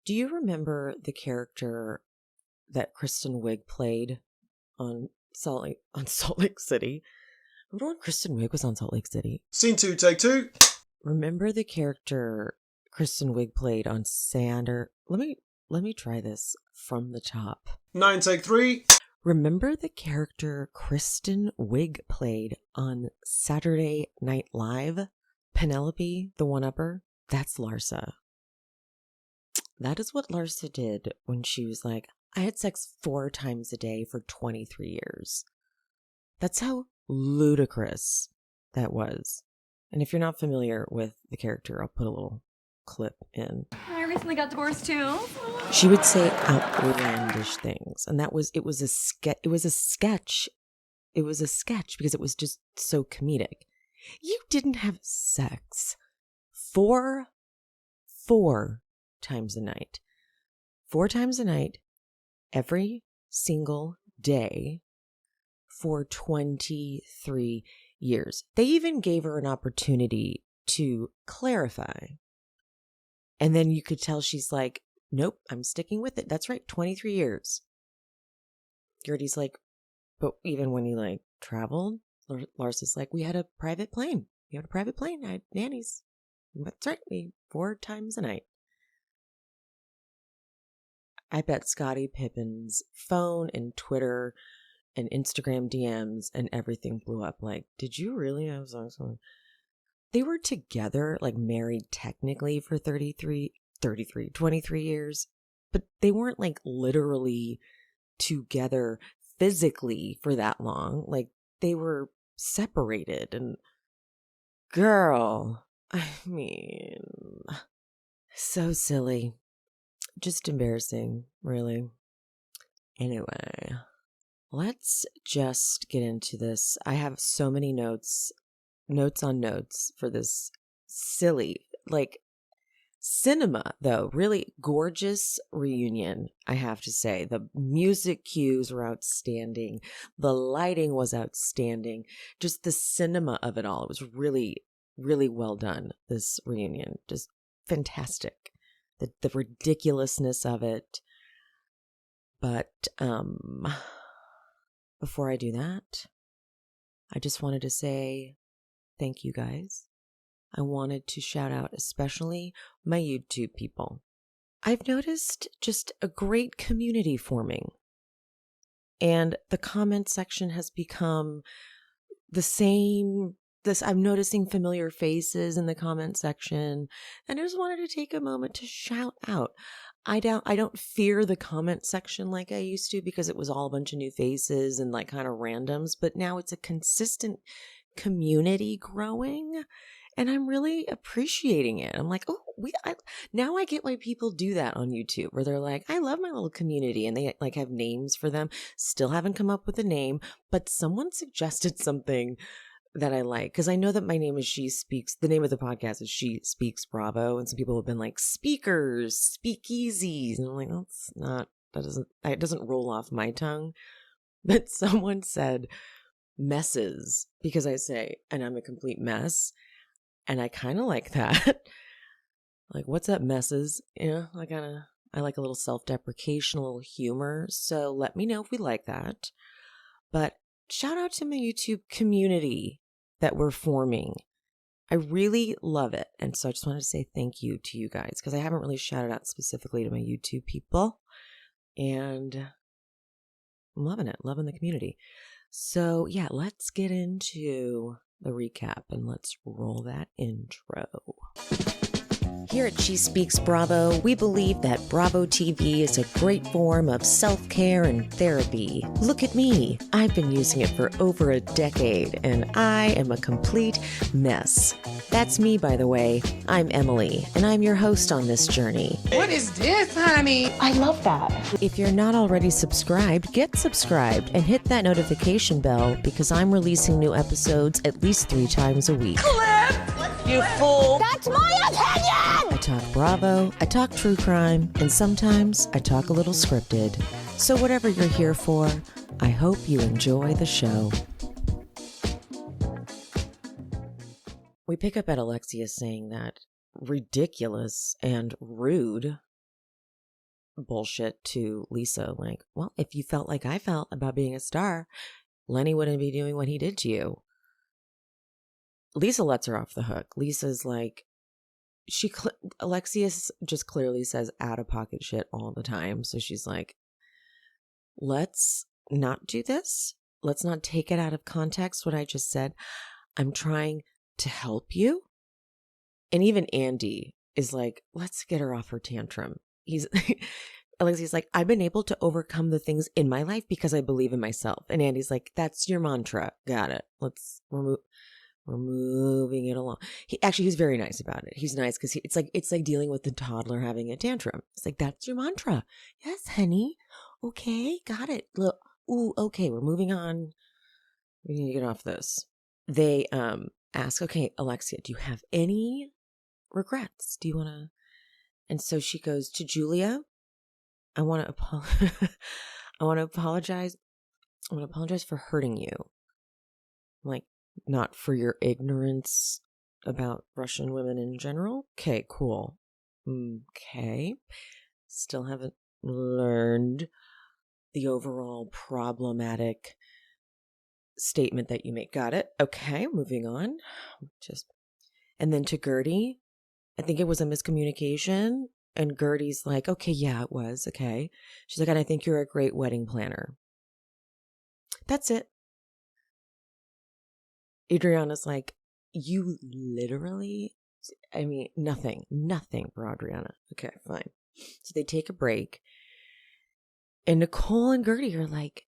Do you remember the character that Kristen Wiig played on Salt Lake City? Remember when Kristen Wiig was on Salt Lake City? Scene 2, take 2. Remember the character Kristen Wiig played on Sander? Let me try this from the top. 9, take 3. Remember the character Kristen Wiig played on Saturday Night Live? Penelope, the one-upper? That's Larsa. That is what Larsa did when she was like, I had sex 4 times a day for 23 years. That's how ludicrous that was. And if you're not familiar with the character, I'll put a little clip in. I recently got divorced too. She would say outlandish things, and it was a sketch. It was a sketch because it was just so comedic. You didn't have sex four times a night. 4 times a night, every single day for 23 years. They even gave her an opportunity to clarify. And then you could tell she's like, nope, I'm sticking with it. That's right, 23 years. Guerdy's like, but even when he like traveled, Larsa's like, we had a private plane. I had nannies. That's right, 4 times a night. I bet Scottie Pippen's phone and Twitter and Instagram DMs and everything blew up. Like, did you really have sex? They were together, like married technically for 23 23 years, but they weren't like literally together physically for that long. Like they were separated. And girl, I mean, so silly. Just embarrassing, really. Anyway, let's just get into this. I have so many notes on notes for this silly, like cinema, though, really gorgeous reunion, I have to say. The music cues were outstanding. The lighting was outstanding. Just the cinema of it all. It was really, really well done, this reunion. Just fantastic. The ridiculousness of it. But before I do that, I just wanted to say thank you guys. I wanted to shout out especially my YouTube people. I've noticed just a great community forming. And the comment section has become the same. I'm noticing familiar faces in the comment section. And I just wanted to take a moment to shout out. I don't fear the comment section like I used to because it was all a bunch of new faces and like kind of randoms. But now it's a consistent community growing. And I'm really appreciating it. I'm like, oh, now I get why people do that on YouTube, where they're like, I love my little community, and they like have names for them. Still haven't come up with a name, but someone suggested something that I like, because I know that my name is She Speaks. The name of the podcast is She Speaks Bravo, and some people have been like speakers, speakeasies, and I'm like, that's not. It doesn't roll off my tongue. But someone said messes because I say, and I'm a complete mess. And I kind of like that. Like, what's up, messes? You know, I like a little self-deprecation, a little humor. So let me know if we like that. But shout out to my YouTube community that we're forming. I really love it. And so I just wanted to say thank you to you guys, because I haven't really shouted out specifically to my YouTube people. And I'm loving it, loving the community. So yeah, let's get into the recap and let's roll that intro. Here at She Speaks Bravo, we believe that Bravo TV is a great form of self-care and therapy. Look at me. I've been using it for over a decade, and I am a complete mess. That's me, by the way. I'm Emily, and I'm your host on this journey. What is this, honey? I love that. If you're not already subscribed, get subscribed and hit that notification bell, because I'm releasing new episodes at least 3 times a week. You fool. That's my opinion! I talk Bravo, I talk true crime, and sometimes I talk a little scripted. So whatever you're here for, I hope you enjoy the show. We pick up at Alexia saying that ridiculous and rude bullshit to Lisa. Like, well, if you felt like I felt about being a star, Lenny wouldn't be doing what he did to you. Lisa lets her off the hook. Lisa's like, Alexia just clearly says out of pocket shit all the time. So she's like, let's not do this. Let's not take it out of context, what I just said. I'm trying to help you. And even Andy is like, let's get her off her tantrum. Alexia's like, I've been able to overcome the things in my life because I believe in myself. And Andy's like, that's your mantra. Got it. We're moving it along. He's very nice about it. He's nice because it's like dealing with the toddler having a tantrum. It's like, that's your mantra. Yes, honey. Okay, got it. Look, ooh, okay, we're moving on. We need to get off this. They ask, okay, Alexia, do you have any regrets? Do you want to? And so she goes to Julia. I want to apologize. I want to apologize for hurting you. Like, not for your ignorance about Russian women in general. Okay, cool. Okay. Still haven't learned the overall problematic statement that you make. Got it. Okay, moving on. And then to Guerdy, I think it was a miscommunication. And Gertie's like, okay, yeah, it was. Okay. She's like, and I think you're a great wedding planner. That's it. Adriana's like, you literally, I mean, nothing for Adriana. Okay, fine. So they take a break. And Nicole and Guerdy are like,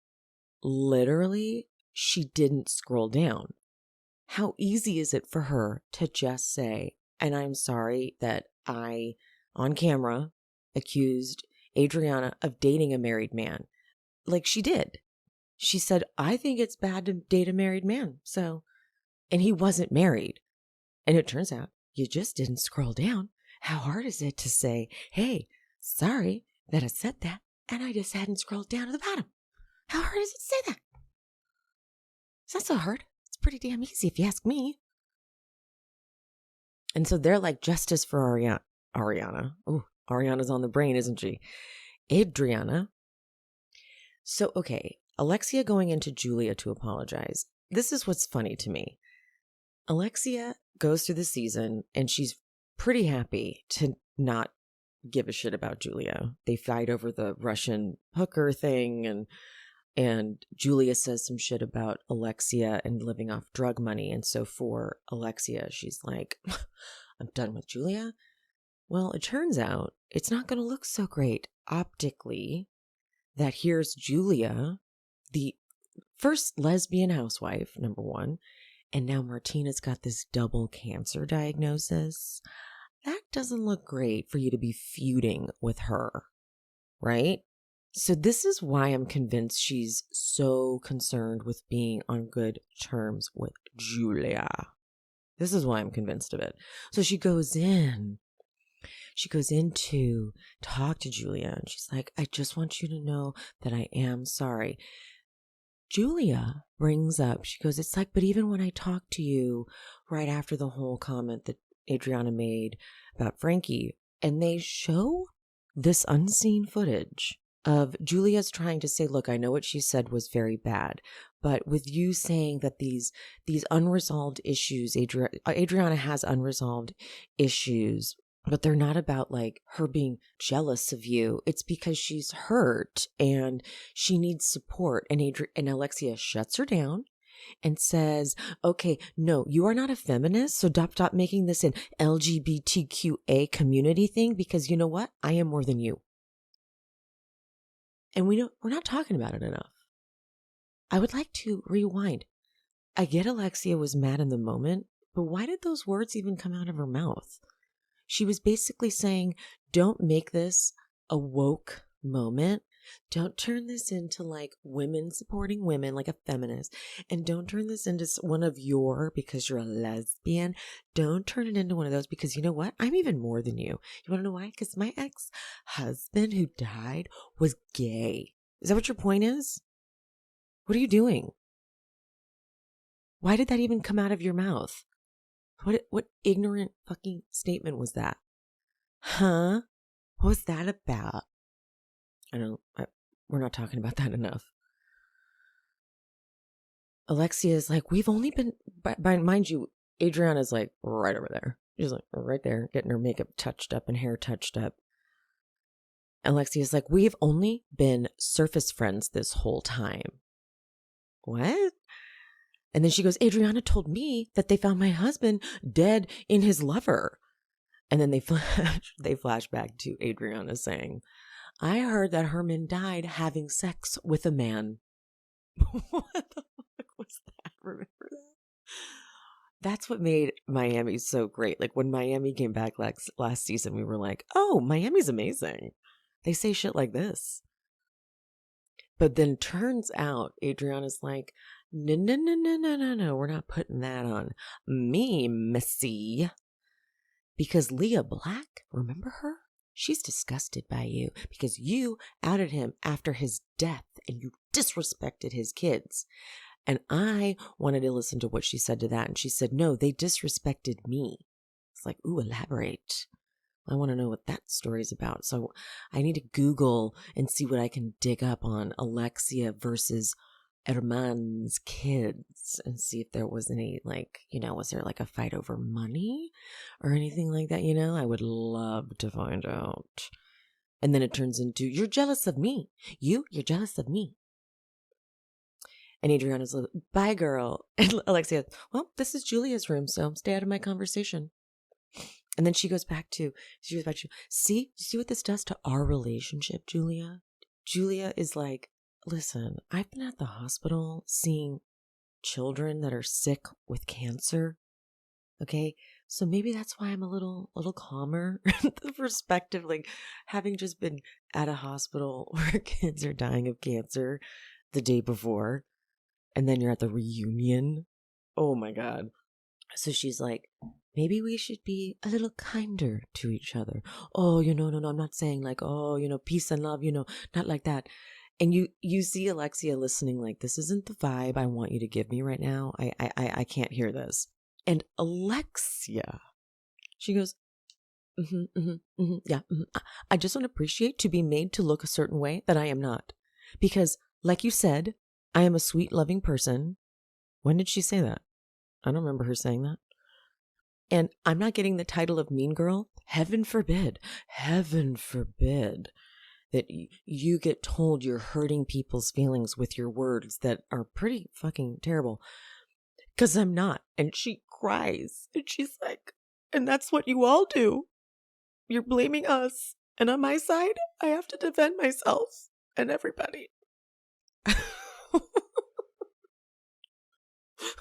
literally, she didn't scroll down. How easy is it for her to just say, and I'm sorry that I, on camera, accused Adriana of dating a married man. Like she did. She said, I think it's bad to date a married man. So, and he wasn't married. And it turns out you just didn't scroll down. How hard is it to say, hey, sorry that I said that, and I just hadn't scrolled down to the bottom? How hard is it to say that? It's not so hard. It's pretty damn easy if you ask me. And so they're like, justice for Ariana. Oh, Ariana's on the brain, isn't she? Adriana. So, okay, Alexia going into Julia to apologize. This is what's funny to me. Alexia goes through the season and she's pretty happy to not give a shit about Julia. They fight over the Russian hooker thing, and Julia says some shit about Alexia and living off drug money. And so for Alexia, she's like, I'm done with Julia. Well, it turns out it's not going to look so great optically that here's Julia, the first lesbian housewife, number one, and now Martina's got this double cancer diagnosis. That doesn't look great for you to be feuding with her, right? So this is why I'm convinced she's so concerned with being on good terms with Julia. This is why I'm convinced of it. So she goes in to talk to Julia, and she's like, I just want you to know that I am sorry. Julia brings up, she goes, it's like, but even when I talked to you right after the whole comment that Adriana made about Frankie, and they show this unseen footage of Julia's trying to say, look, I know what she said was very bad, but with you saying that these unresolved issues, Adriana has unresolved issues, but they're not about like her being jealous of you. It's because she's hurt and she needs support. And Alexia shuts her down and says, okay, no, you are not a feminist, so stop making this an LGBTQA community thing, because you know what? I am more than you. And we're not talking about it enough. I would like to rewind. I get Alexia was mad in the moment, but why did those words even come out of her mouth? She was basically saying, don't make this a woke moment. Don't turn this into like women supporting women, like a feminist. And don't turn this into one of your, because you're a lesbian. Don't turn it into one of those, because you know what? I'm even more than you. You want to know why? Because my ex-husband who died was gay. Is that what your point is? What are you doing? Why did that even come out of your mouth? What ignorant fucking statement was that? Huh? What was that about? we're not talking about that enough. Alexia is like, we've only been, mind you, Adriana's like right over there. She's like right there, getting her makeup touched up and hair touched up. Alexia's like, we've only been surface friends this whole time. What? And then she goes, Adriana told me that they found my husband dead in his lover. And then they flash back to Adriana saying, I heard that Herman died having sex with a man. What the fuck was that? Remember that? That's what made Miami so great. Like when Miami came back last season, we were like, oh, Miami's amazing. They say shit like this. But then turns out Adriana's like, no, we're not putting that on me, missy. Because Leah Black, remember her? She's disgusted by you because you outed him after his death and you disrespected his kids. And I wanted to listen to what she said to that. And she said, no, they disrespected me. It's like, ooh, elaborate. I want to know what that story's about. So I need to Google and see what I can dig up on Alexia versus Herman's kids and see if there was any, like, was there like a fight over money or anything like that? I would love to find out. And then it turns into, you're jealous of me. You're jealous of me. And Adriana's like, bye, girl. And Alexia, well, this is Julia's room, so stay out of my conversation. And then she goes back to, see what this does to our relationship, Julia? Julia is like, listen, I've been at the hospital seeing children that are sick with cancer. Okay, so maybe that's why I'm a little calmer. The perspective, like having just been at a hospital where kids are dying of cancer the day before, and then you're at the reunion. Oh my God. So she's like, maybe we should be a little kinder to each other. Oh, no, I'm not saying like, oh, peace and love, not like that. And you see Alexia listening like, this isn't the vibe I want you to give me right now. I can't hear this. And Alexia, she goes, yeah. I just don't appreciate to be made to look a certain way that I am not. Because like you said, I am a sweet, loving person. When did she say that? I don't remember her saying that. And I'm not getting the title of mean girl. Heaven forbid that you get told you're hurting people's feelings with your words that are pretty fucking terrible. Because I'm not. And she cries. And she's like, and that's what you all do. You're blaming us. And on my side, I have to defend myself and everybody.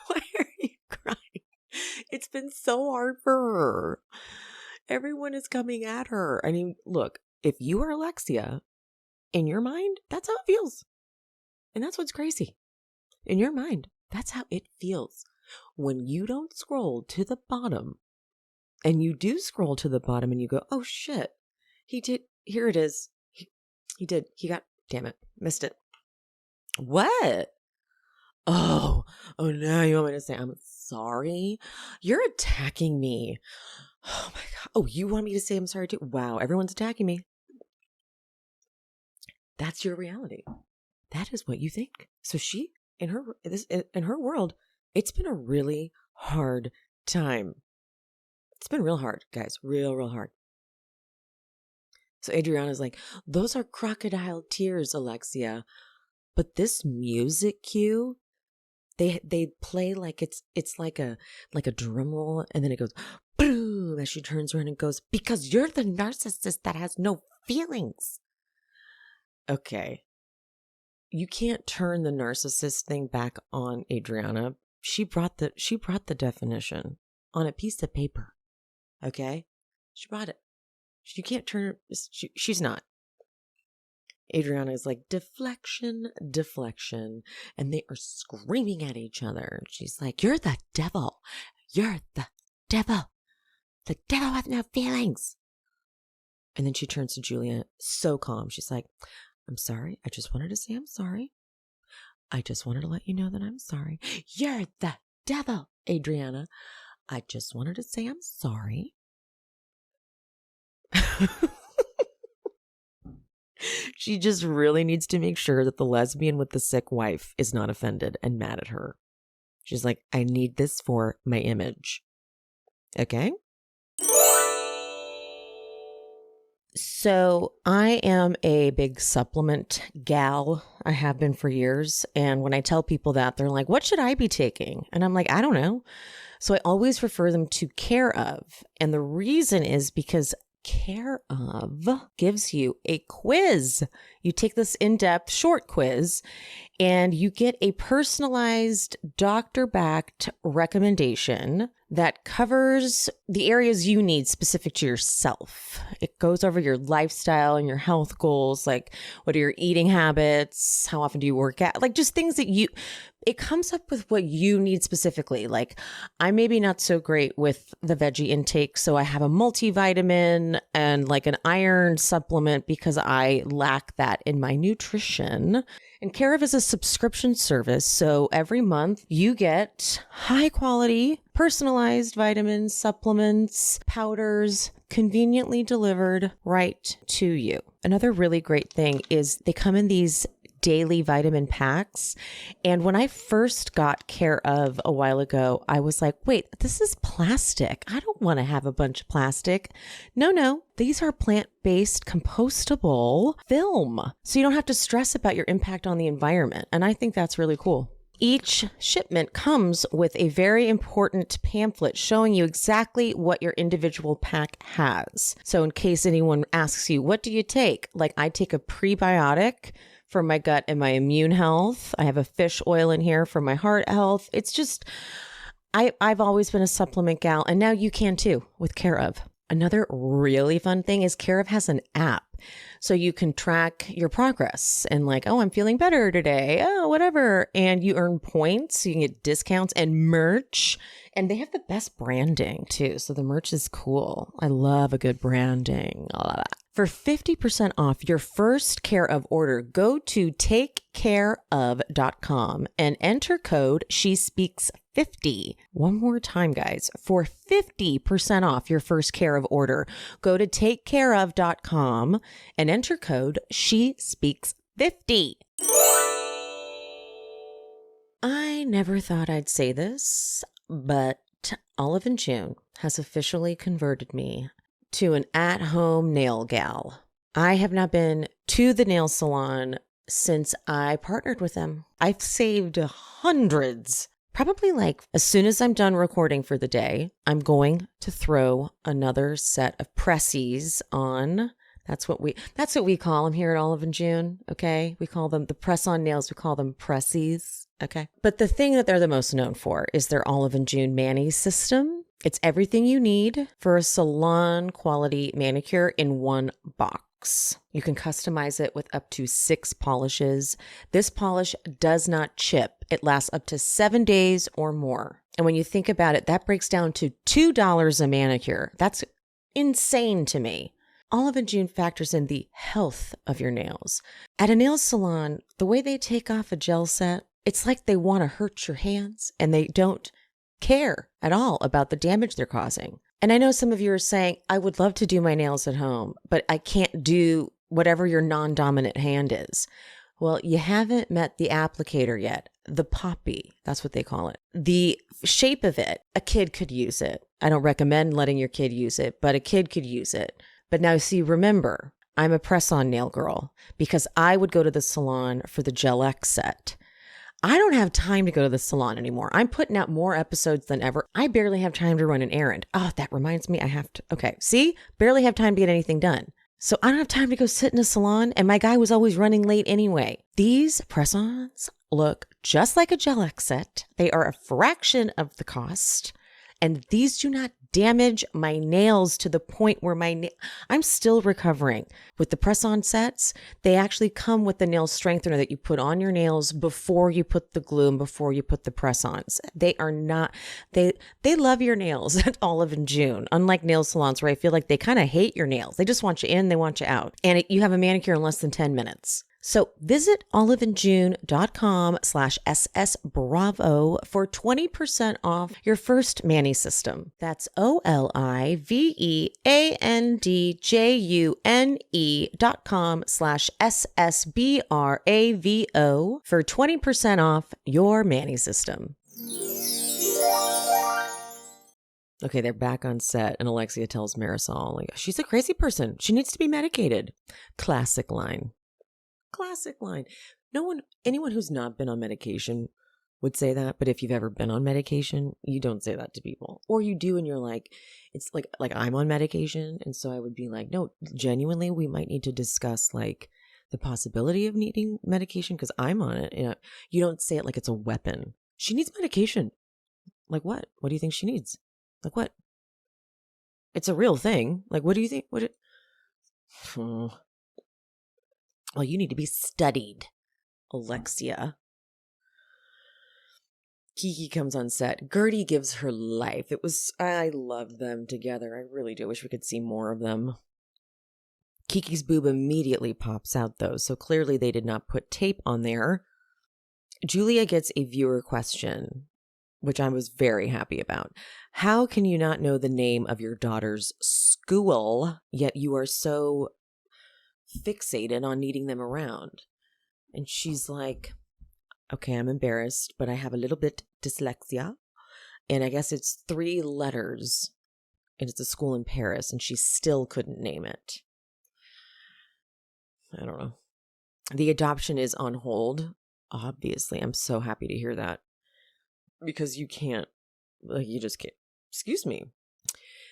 Why are you crying? It's been so hard for her. Everyone is coming at her. I mean, look, if you are Alexia, in your mind, that's how it feels. And that's what's crazy. In your mind, that's how it feels. When you don't scroll to the bottom, and you do scroll to the bottom and you go, oh shit, he did, here it is. He did, damn it, missed it. What? Oh, now you want me to say I'm sorry? You're attacking me. Oh my God. Oh, you want me to say I'm sorry too? Wow, everyone's attacking me. That's your reality. That is what you think. So she, in her world, it's been a really hard time. It's been real hard, guys. Real hard. So Adriana's like, those are crocodile tears, Alexia. But this music cue, they play like it's like a drum roll, and then it goes boom as she turns around and goes, because you're the narcissist that has no feelings. Okay. You can't turn the narcissist thing back on Adriana. She brought the definition on a piece of paper. Okay? She brought it. You can't turn she's not. Adriana is like, deflection. And they are screaming at each other. She's like, you're the devil. You're the devil. The devil with no feelings. And then she turns to Julia, so calm. She's like, I'm sorry. I just wanted to say I'm sorry. I just wanted to let you know that I'm sorry. You're the devil, Adriana. I just wanted to say I'm sorry. She just really needs to make sure that the lesbian with the sick wife is not offended and mad at her. She's like, I need this for my image. Okay? So I am a big supplement gal. I have been for years. And when I tell people that, they're like, what should I be taking? And I'm like, I don't know. So I always refer them to Care Of. And the reason is because Care Of gives you a quiz. You take this in-depth short quiz and you get a personalized doctor-backed recommendation that covers the areas you need specific to yourself. It goes over your lifestyle and your health goals, like what are your eating habits? How often do you work out? Like just things that it comes up with what you need specifically. Like I'm maybe not so great with the veggie intake, so I have a multivitamin and like an iron supplement because I lack that in my nutrition. And Care Of is a subscription service, so every month you get high quality, personalized vitamins, supplements, powders, conveniently delivered right to you. Another really great thing is they come in these daily vitamin packs. And when I first got Care Of a while ago, I was like, wait, this is plastic. I don't want to have a bunch of plastic. No, these are plant-based compostable film. So you don't have to stress about your impact on the environment. And I think that's really cool. Each shipment comes with a very important pamphlet showing you exactly what your individual pack has. So in case anyone asks you, what do you take? Like I take a prebiotic for my gut and my immune health. I have a fish oil in here for my heart health. It's just, I've always been a supplement gal, and now you can too with Care Of. Another really fun thing is Care Of has an app. So you can track your progress and like, oh, I'm feeling better today. Oh, whatever. And you earn points. So you can get discounts and merch. And they have the best branding too. So the merch is cool. I love a good branding. For 50% off your first Care Of order, go to takecareof.com and enter code SheSpeaks50. One more time, guys. For 50% off your first Care Of order, go to takecareof.com and enter code SheSpeaks50. I never thought I'd say this, but Olive and June has officially converted me to an at-home nail gal. I have not been to the nail salon since I partnered with them. I've saved hundreds. Probably like as soon as I'm done recording for the day, I'm going to throw another set of pressies on. That's what we call them here at Olive and June. Okay. We call them the press-on nails. We call them pressies. Okay. But the thing that they're the most known for is their Olive and June Mani system. It's everything you need for a salon quality manicure in one box. You can customize it with up to 6 polishes. This polish does not chip. It lasts up to 7 days or more. And when you think about it, that breaks down to $2 a manicure. That's insane to me. Olive and June factors in the health of your nails. At a nail salon, the way they take off a gel set, it's like they want to hurt your hands and they don't care at all about the damage they're causing. And I know some of you are saying, I would love to do my nails at home, but I can't do whatever your non-dominant hand is. Well, you haven't met the applicator yet. The poppy, that's what they call it. The shape of it, a kid could use it. I don't recommend letting your kid use it, but a kid could use it. But now see, remember, I'm a press-on nail girl because I would go to the salon for the Gel X set. I don't have time to go to the salon anymore. I'm putting out more episodes than ever. I barely have time to run an errand. Oh, that reminds me, I have to. Okay, see? Barely have time to get anything done. So I don't have time to go sit in a salon, and my guy was always running late anyway. These press-ons look just like a Gel X set. They are a fraction of the cost, and these do not damage my nails to the point where I'm still recovering. With the press-on sets, they actually come with the nail strengthener that you put on your nails before you put the glue and before you put the press-ons. They are not, they love your nails at Olive and June, unlike nail salons where I feel like they kind of hate your nails. They just want you in, they want you out. And you have a manicure in less than 10 minutes. So visit oliveandjune.com/ssbravo for 20% off your first Manny system. That's oliveandjune.com/ssbravo for 20% off your Manny system. Okay, they're back on set, and Alexia tells Marisol, like, she's a crazy person. She needs to be medicated. Classic line. Anyone who's not been on medication would say that, but if you've ever been on medication, you don't say that to people. Or you do, and you're like, it's like I'm on medication, and so I would be like, no, genuinely, we might need to discuss, like, the possibility of needing medication, because I'm on it. You don't say it like it's a weapon. She needs medication. Like what? What do you think she needs? Like what? It's a real thing. Like, what do you think? Well, you need to be studied, Alexia. Kiki comes on set. Guerdy gives her life. I love them together. I really do. I wish we could see more of them. Kiki's boob immediately pops out, though, so clearly they did not put tape on there. Julia gets a viewer question, which I was very happy about. How can you not know the name of your daughter's school, yet you are so fixated on needing them around? And she's like, okay, I'm embarrassed, but I have a little bit dyslexia, and I guess it's 3 letters, and it's a school in Paris, and she still couldn't name it. I don't know. The adoption is on hold, obviously. I'm so happy to hear that, because you just can't,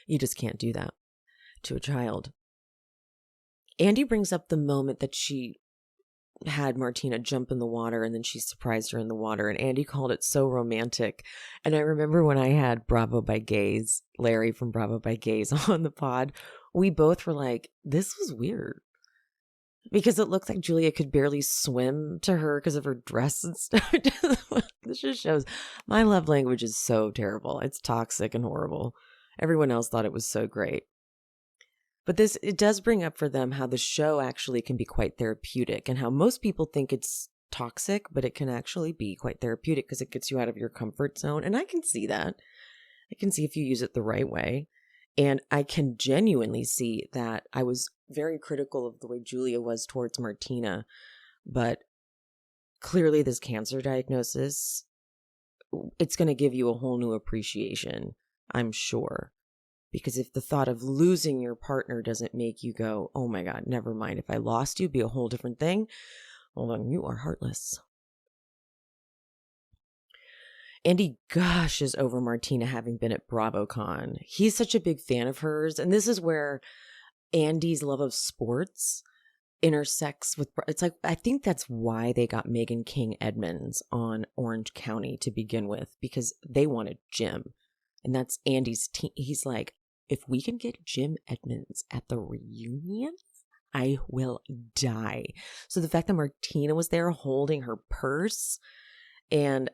you just can't do that to a child. Andy brings up the moment that she had Martina jump in the water, and then she surprised her in the water, and Andy called it so romantic. And I remember when I had Bravo by Gaze, Larry from Bravo by Gaze, on the pod, we both were like, this was weird, because it looked like Julia could barely swim to her because of her dress and stuff. This just shows my love language is so terrible. It's toxic and horrible. Everyone else thought it was so great. But it does bring up for them how the show actually can be quite therapeutic, and how most people think it's toxic, but it can actually be quite therapeutic because it gets you out of your comfort zone. And I can see that. I can see if you use it the right way. And I can genuinely see that I was very critical of the way Julia was towards Martina, but clearly this cancer diagnosis, it's going to give you a whole new appreciation, I'm sure. Because if the thought of losing your partner doesn't make you go, oh my God, never mind, if I lost you, it'd be a whole different thing, well, then you are heartless. Andy gushes over Martina having been at BravoCon. He's such a big fan of hers. And this is where Andy's love of sports intersects with, it's like, I think that's why they got Megan King Edmonds on Orange County to begin with, because they wanted Jim. And that's Andy's team. He's like, if we can get Jim Edmonds at the reunion, I will die. So the fact that Martina was there holding her purse, and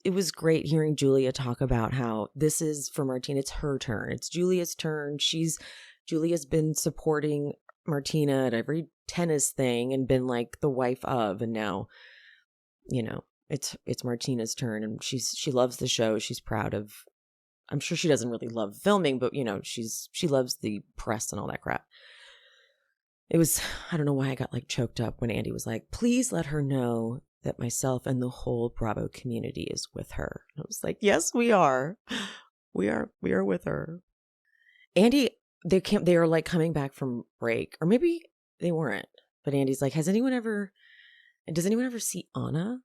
it was great hearing Julia talk about how this is for Martina. It's her turn. It's Julia's turn. Julia's been supporting Martina at every tennis thing and been like the wife of, and now, it's Martina's turn, and she loves the show. She's proud of. I'm sure she doesn't really love filming, but she loves the press and all that crap. It was, I don't know why I got like choked up when Andy was like, please let her know that myself and the whole Bravo community is with her. And I was like, yes, we are. We are with her. Andy, they are like coming back from break, or maybe they weren't, but Andy's like, does anyone ever see Anna?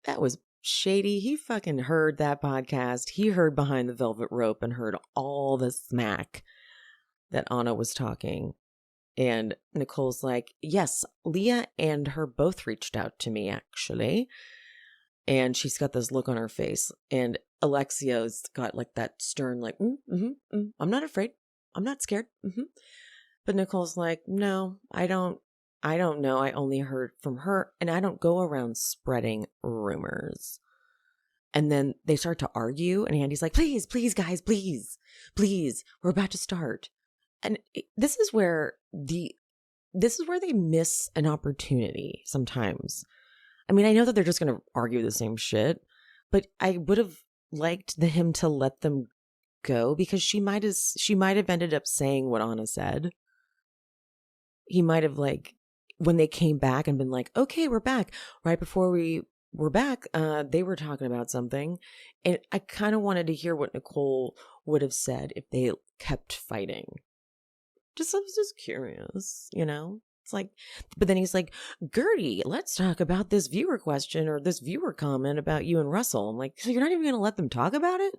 That was shady. He fucking heard that podcast. He heard Behind the Velvet Rope and heard all the smack that Anna was talking. And Nicole's like, yes, Leah and her both reached out to me, actually. And she's got this look on her face. And Alexia's got like that stern, like, I'm not afraid. I'm not scared. But Nicole's like, no, I don't know. I only heard from her, and I don't go around spreading rumors. And then they start to argue, and Andy's like, please, guys, please, we're about to start. And this is where the this is where they miss an opportunity sometimes. I mean, I know that they're just going to argue the same shit, but I would have liked him to let them go, because she might have ended up saying what Anna said. He might have, like, when they came back and been like, okay, we're back. Right before we were back, they were talking about something. And I kind of wanted to hear what Nicole would have said if they kept fighting. I was just curious, you know? It's like, but then he's like, Guerdy, let's talk about this viewer question or this viewer comment about you and Russell. I'm like, so you're not even going to let them talk about it?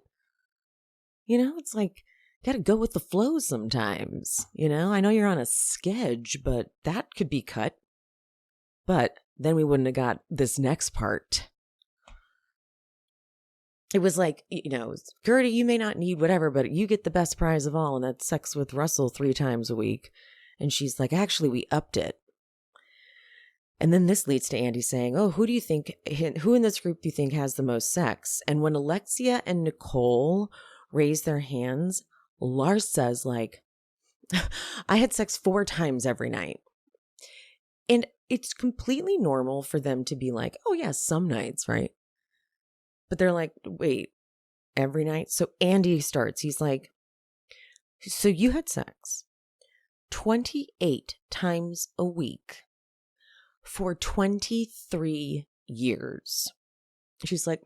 You know, it's like, got to go with the flow sometimes. You know, I know you're on a schedule, but that could be cut. But then we wouldn't have got this next part. It was like, you know, Guerdy, you may not need whatever, but you get the best prize of all, and that's sex with Russell 3 times a week. And she's like, actually, we upped it. And then this leads to Andy saying, oh, who in this group do you think has the most sex? And when Alexia and Nicole raise their hands, Larsa's like, I had sex 4 times every night. And it's completely normal for them to be like, oh, yeah, some nights, right? But they're like, wait, every night? So Andy starts. He's like, so you had sex 28 times a week for 23 years. She's like,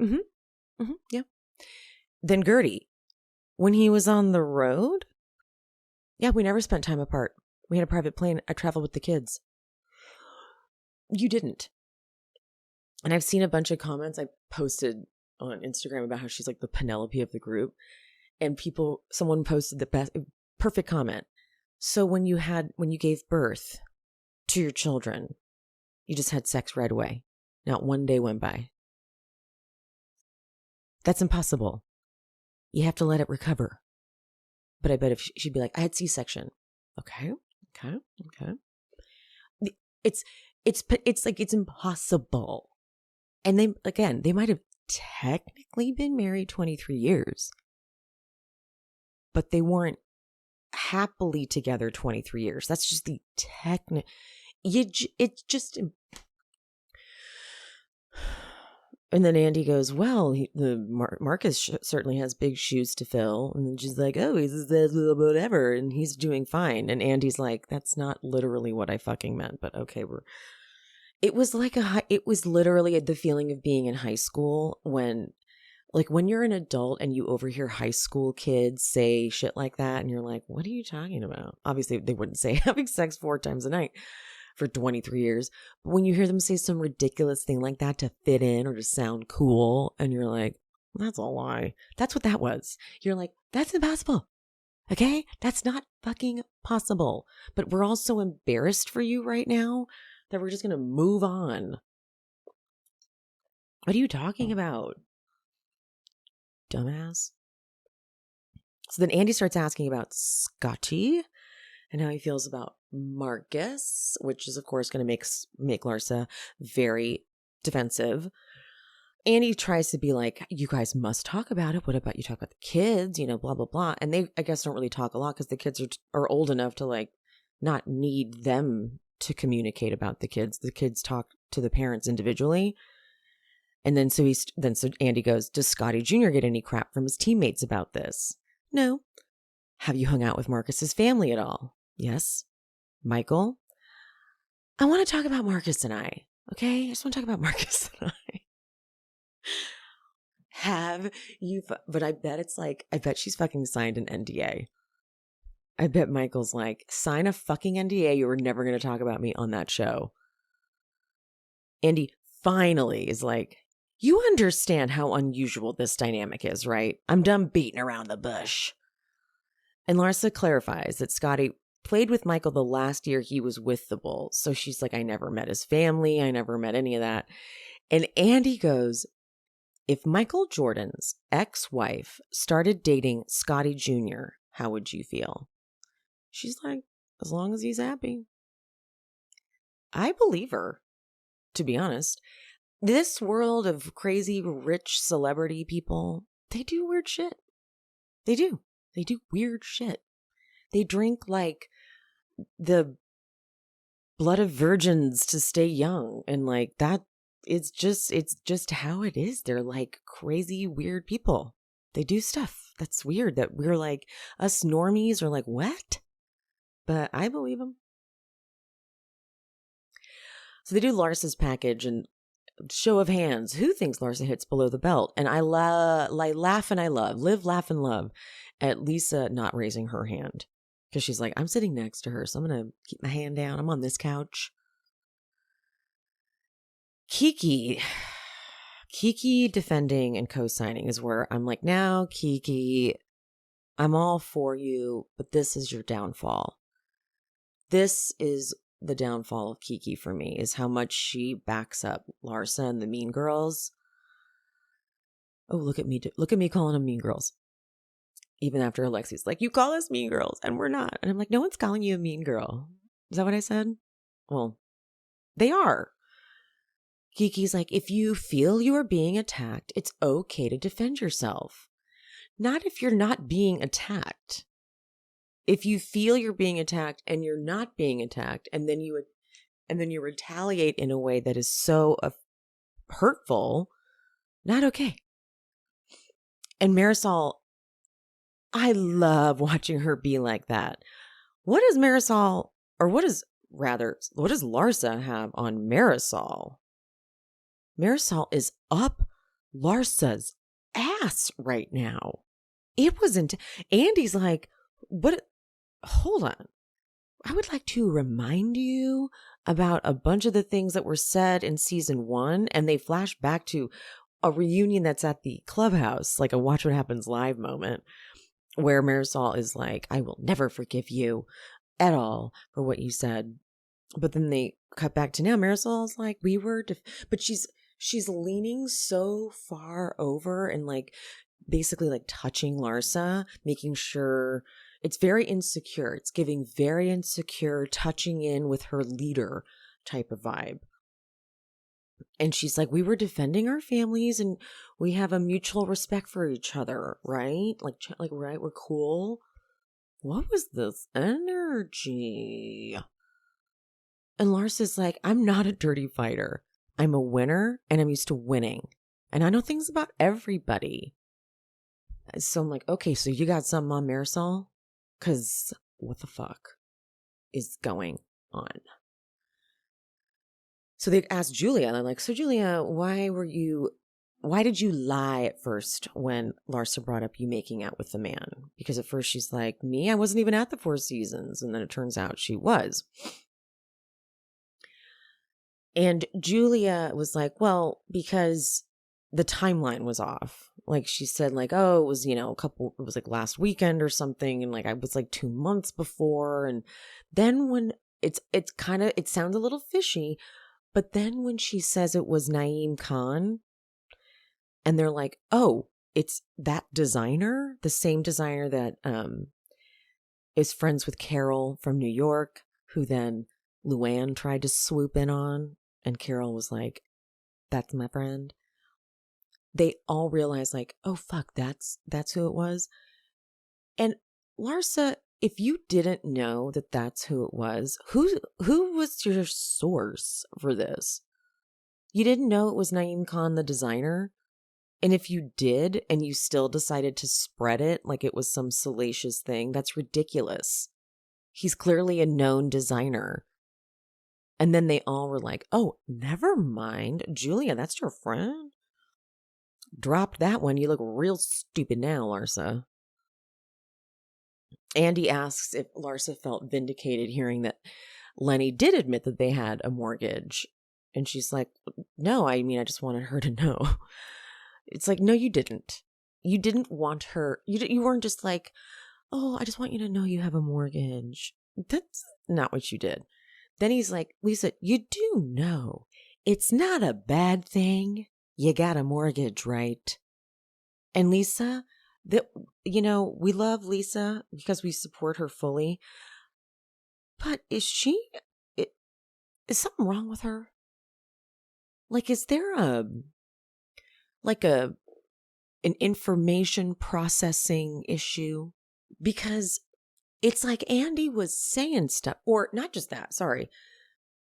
yeah. Then Guerdy, when he was on the road, yeah, we never spent time apart. We had a private plane. I traveled with the kids. You didn't. And I've seen a bunch of comments I posted on Instagram about how she's like the Penelope of the group. And someone posted the perfect comment. So when you gave birth to your children, you just had sex right away. Not one day went by. That's impossible. You have to let it recover. But I bet if she'd be like, I had C-section. Okay. It's like, it's impossible. And they might have technically been married 23 years, but they weren't happily together 23 years. That's just the it's just. And then Andy goes, well, Marcus certainly has big shoes to fill. And then she's like, oh, he's whatever. And he's doing fine. And Andy's like, that's not literally what I fucking meant. But okay, it was literally the feeling of being in high school when you're an adult and you overhear high school kids say shit like that. And you're like, what are you talking about? Obviously, they wouldn't say having sex 4 times a night for 23 years. But when you hear them say some ridiculous thing like that to fit in or to sound cool, and you're like, that's a lie. That's what that was. You're like, that's impossible. Okay? That's not fucking possible. But we're all so embarrassed for you right now that we're just going to move on. What are you talking about? Dumbass. So then Andy starts asking about Scottie and how he feels about Marcus, which is, of course, going to make Larsa very defensive. Andy tries to be like, you guys must talk about it. What about you talk about the kids? You know, blah, blah, blah. And they, I guess, don't really talk a lot because the kids are old enough to, like, not need them to communicate about the kids. The kids talk to the parents individually. And then so Andy goes, does Scottie Jr. get any crap from his teammates about this? No. Have you hung out with Marcus's family at all? Yes. Michael? I want to talk about Marcus and I. Okay? I just want to talk about Marcus and I. Have you, but I bet she's fucking signed an NDA. I bet Michael's like, sign a fucking NDA. You were never going to talk about me on that show. Andy finally is like, you understand how unusual this dynamic is, right? I'm done beating around the bush. And Larsa clarifies that Scottie played with Michael the last year he was with the Bulls. So she's like, I never met his family. I never met any of that. And Andy goes, if Michael Jordan's ex-wife started dating Scottie Jr., how would you feel? She's like, as long as he's happy. I believe her, to be honest. This world of crazy rich celebrity people, they do weird shit. They do. They do weird shit. They drink like the blood of virgins to stay young. And like that, it's just how it is. They're like crazy, weird people. They do stuff that's weird that we're like, us normies are like, what? But I believe them. So they do Larsa's package and show of hands. Who thinks Larsa hits below the belt? And I laugh and I live, laugh and love at Lisa not raising her hand. Because she's like, I'm sitting next to her, so I'm going to keep my hand down. I'm on this couch. Kiki defending and co-signing is where I'm like, now, Kiki, I'm all for you, but this is your downfall. This is the downfall of Kiki for me, is how much she backs up Larsa and the Mean Girls. Oh, look at me calling them Mean Girls. Even after Alexi's like, you call us Mean Girls, and we're not. And I'm like, no one's calling you a mean girl. Is that what I said? Well, they are. Kiki's like, if you feel you are being attacked, it's okay to defend yourself. Not if you're not being attacked. If you feel you're being attacked and you're not being attacked, and then you retaliate in a way that is so hurtful, not okay. And Marisol, I love watching her be like that. What does Larsa have on Marisol? Marisol is up Larsa's ass right now. It wasn't. Andy's like, what? Hold on. I would like to remind you about a bunch of the things that were said in season 1, and they flash back to a reunion that's at the clubhouse, like a Watch What Happens Live moment, where Marisol is like, I will never forgive you at all for what you said. But then they cut back to now. Marisol's like, but she's leaning so far over and like basically like touching Larsa, making sure it's very insecure. It's giving very insecure, touching in with her leader type of vibe. And she's like, we were defending our families and we have a mutual respect for each other, right? Like, right, we're cool. What was this energy? And Larsa's like, I'm not a dirty fighter. I'm a winner and I'm used to winning. And I know things about everybody. So I'm like, okay, so you got something on Marisol? Because what the fuck is going on? So they asked Julia, and they're like, so Julia, why did you lie at first when Larsa brought up you making out with the man? Because at first she's like, me? I wasn't even at the 4 seasons. And then it turns out she was. And Julia was like, well, because the timeline was off. Like she said, like, oh, it was, it was like last weekend or something. And like, I was like 2 months before. And then when it sounds a little fishy, but then when she says it was Naeem Khan and they're like, oh, it's that designer, the same designer that is friends with Carol from New York, who then Luann tried to swoop in on. And Carol was like, that's my friend. They all realized like, oh, fuck, that's who it was. And Larsa, if you didn't know that that's who it was, who was your source for this? You didn't know it was Naeem Khan, the designer? And if you did, and you still decided to spread it like it was some salacious thing, that's ridiculous. He's clearly a known designer. And then they all were like, oh, never mind. Julia, that's your friend? Dropped that one. You look real stupid now, Larsa. Andy asks if Larsa felt vindicated hearing that Lenny did admit that they had a mortgage. And she's like, no, I mean, I just wanted her to know. It's like, no, you didn't. You didn't want her. You weren't just like, oh, I just want you to know you have a mortgage. That's not what you did. Then he's like, Lisa, you do know it's not a bad thing. You got a mortgage, right? And Lisa, we love Lisa because we support her fully. But is something wrong with her? Like, is there an information processing issue? Because it's like Andy was saying stuff, or not just that, sorry.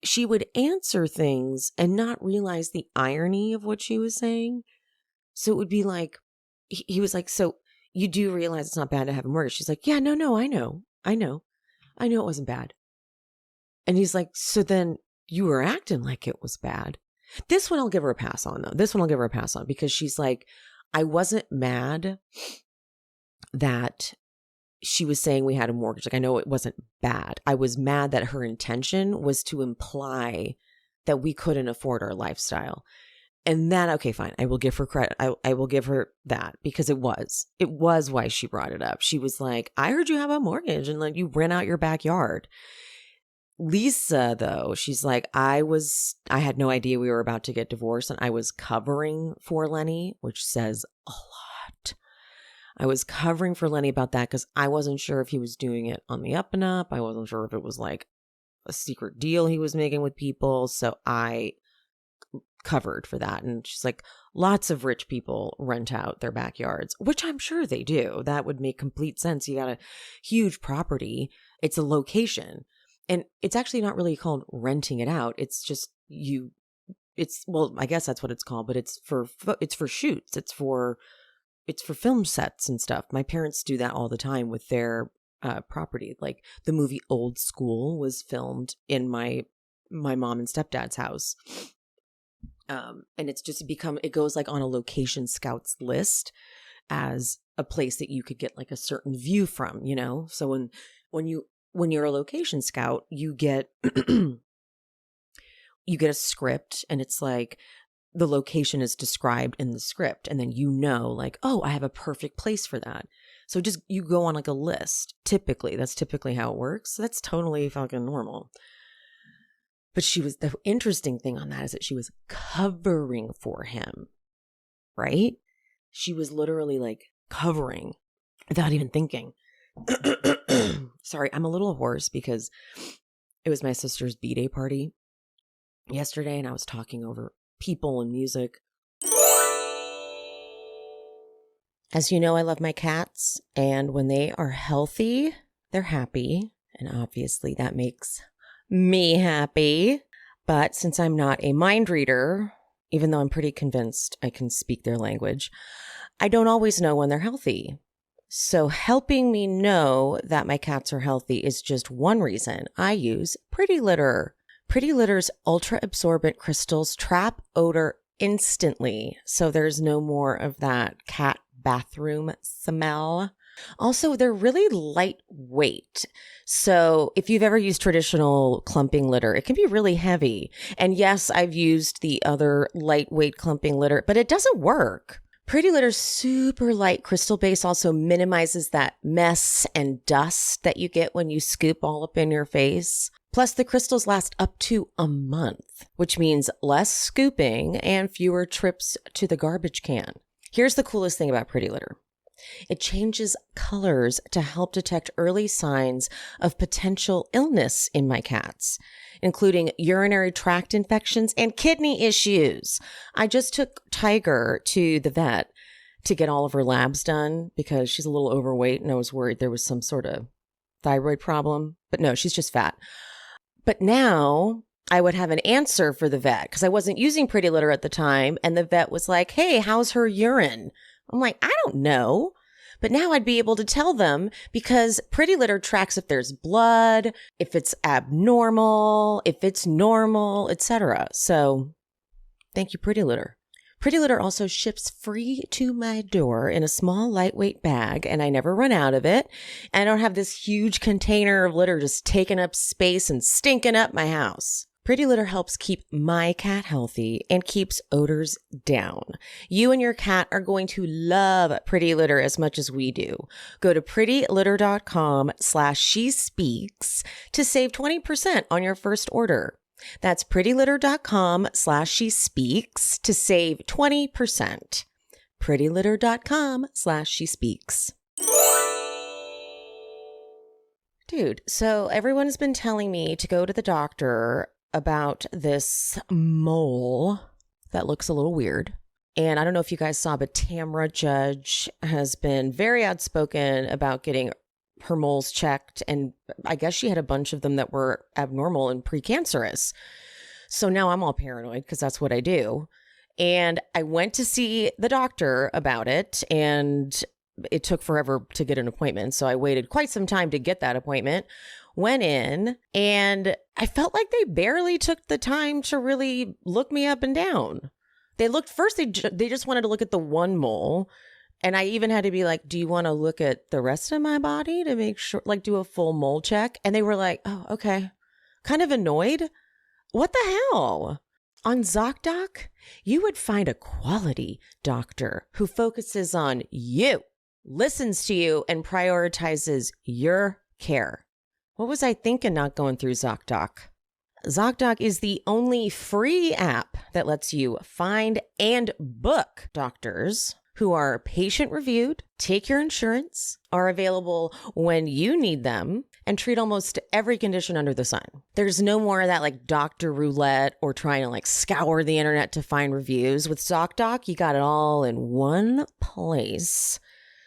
she would answer things and not realize the irony of what she was saying. So it would be like, he was like, so you do realize it's not bad to have a mortgage? She's like, yeah, no, I know it wasn't bad. And he's like, so then you were acting like it was bad. This one I'll give her a pass on, though. Because she's like, I wasn't mad that she was saying we had a mortgage. Like, I know it wasn't bad. I was mad that her intention was to imply that we couldn't afford our lifestyle. And that, okay, fine. I will give her credit. I will give her that, because it was why she brought it up. She was like, I heard you have a mortgage and like you rent out your backyard. Lisa, though, she's like, I had no idea we were about to get divorced, and I was covering for Lenny, which says a lot. I was covering for Lenny about that because I wasn't sure if he was doing it on the up and up. I wasn't sure if it was like a secret deal he was making with people. So I covered for that. And she's like, lots of rich people rent out their backyards, which I'm sure they do. That would make complete sense. You got a huge property. It's a location. And it's actually not really called renting it out. It's just well, I guess that's what it's called, but it's for shoots. It's for film sets and stuff. My parents do that all the time with their property. Like the movie Old School was filmed in my mom and stepdad's house. And it's just it goes like on a location scouts list as a place that you could get like a certain view from, you know? So when you're a location scout, you get a script, and it's like the location is described in the script, and then you know, like, oh, I have a perfect place for that. So just you go on like a list. That's typically how it works. So that's totally fucking normal. But the interesting thing on that is that she was covering for him, right? She was literally like covering without even thinking. Sorry, I'm a little hoarse because it was my sister's B-day party yesterday, and I was talking over people and music. As you know, I love my cats, and when they are healthy, they're happy, and obviously that makes me happy. But since I'm not a mind reader, even though I'm pretty convinced I can speak their language, I don't always know when they're healthy. So helping me know that my cats are healthy is just one reason I use Pretty Litter. Pretty Litter's ultra-absorbent crystals trap odor instantly, so there's no more of that cat bathroom smell. Also, they're really lightweight. So if you've ever used traditional clumping litter, it can be really heavy. And yes, I've used the other lightweight clumping litter, but it doesn't work. Pretty Litter's super light crystal base also minimizes that mess and dust that you get when you scoop all up in your face. Plus, the crystals last up to a month, which means less scooping and fewer trips to the garbage can. Here's the coolest thing about Pretty Litter. It changes colors to help detect early signs of potential illness in my cats, including urinary tract infections and kidney issues. I just took Tiger to the vet to get all of her labs done because she's a little overweight, and I was worried there was some sort of thyroid problem. But no, she's just fat. But now I would have an answer for the vet because I wasn't using Pretty Litter at the time. And the vet was like, hey, how's her urine? I'm like, I don't know. But now I'd be able to tell them because Pretty Litter tracks if there's blood, if it's abnormal, if it's normal, etc. So thank you, Pretty Litter. Pretty Litter also ships free to my door in a small, lightweight bag, and I never run out of it. And I don't have this huge container of litter just taking up space and stinking up my house. Pretty Litter helps keep my cat healthy and keeps odors down. You and your cat are going to love Pretty Litter as much as we do. Go to prettylitter.com/she-speaks to save 20% on your first order. That's prettylitter.com/she-speaks to save 20%. prettylitter.com/she-speaks. Dude, so everyone's been telling me to go to the doctor about this mole that looks a little weird. And I don't know if you guys saw, but Tamra Judge has been very outspoken about getting her moles checked, and I guess she had a bunch of them that were abnormal and precancerous. So now I'm all paranoid because that's what I do. And I went to see the doctor about it, and it took forever to get an appointment. So I waited quite some time to get that appointment. Went in, and I felt like they barely took the time to really look me up and down. They looked first, they just wanted to look at the one mole. And I even had to be like, do you want to look at the rest of my body to make sure, like do a full mole check? And they were like, oh, okay. Kind of annoyed. What the hell? On ZocDoc, you would find a quality doctor who focuses on you, listens to you, and prioritizes your care. What was I thinking not going through ZocDoc? ZocDoc is the only free app that lets you find and book doctors who are patient reviewed, take your insurance, are available when you need them, and treat almost every condition under the sun. There's no more of that like doctor roulette or trying to like scour the internet to find reviews. With ZocDoc, you got it all in one place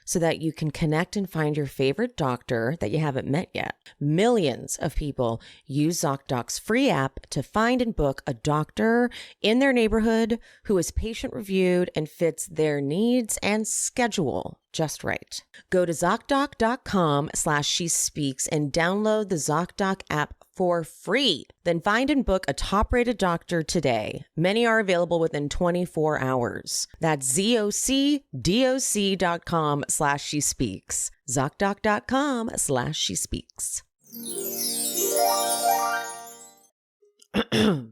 so that you can connect and find your favorite doctor that you haven't met yet. Millions of people use ZocDoc's free app to find and book a doctor in their neighborhood who is patient reviewed and fits their needs and schedule just right. Go to ZocDoc.com/SheSpeaks and download the ZocDoc app for free. Then find and book a top-rated doctor today. Many are available within 24 hours. That's ZocDoc.com/SheSpeaks. ZocDoc.com/SheSpeaks.